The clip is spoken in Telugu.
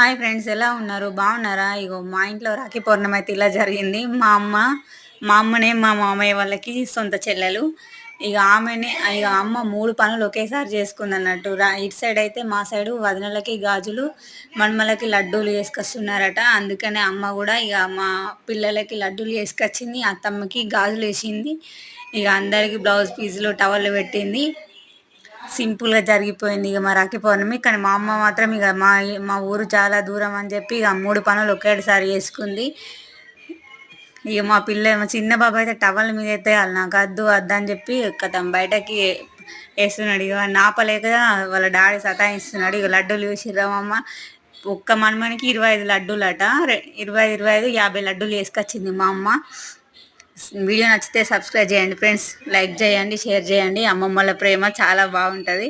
హాయ్ ఫ్రెండ్స్, ఎలా ఉన్నారు? బాగున్నారా? ఇగో మా ఇంట్లో రాఖీ పౌర్ణమి అయితే ఇలా జరిగింది. మా అమ్మనే మా మామయ్య వాళ్ళకి సొంత చెల్లెలు. ఇక ఆమెనే ఇక అమ్మ 3 పనులు ఒకేసారి చేసుకుందన్నట్టు. ఇటు సైడ్ అయితే మా సైడు వదినలకి గాజులు, మన్మలకి లడ్డూలు చేసుకొస్తున్నారట. అందుకనే అమ్మ కూడా ఇక మా పిల్లలకి లడ్డూలు చేసుకొచ్చింది, అత్తమ్మకి గాజులు వేసింది. ఇక అందరికి బ్లౌజ్ పీసులు టవల్ పెట్టింది. సింపుల్గా జరిగిపోయింది ఇక మా రాఖీ పౌర్ణమి. కానీ మా అమ్మ మాత్రం ఇక మా ఊరు చాలా దూరం అని చెప్పి ఇక 3 పనులు ఒకేసారి చేసుకుంది. ఇక మా చిన్న బాబు అయితే టవల్ మీద అయితే నాకు వద్దు వద్దు అని చెప్పి బయటకి వేస్తున్నాడు. ఇక నాపలేక వాళ్ళ డాడీ సతాయిస్తున్నాడు. ఇక లడ్డూలు చూసిర్రామమ్మ, ఒక్క మన్మనికి 25 లడ్డూలట. 25 50 లడ్డూలు వేసుకొచ్చింది మా అమ్మ. వీడియో నచ్చితే సబ్స్క్రైబ్ చేయండి ఫ్రెండ్స్, లైక్ చేయండి, షేర్ చేయండి. అమ్మమ్మల ప్రేమ చాలా బాగుంటుంది.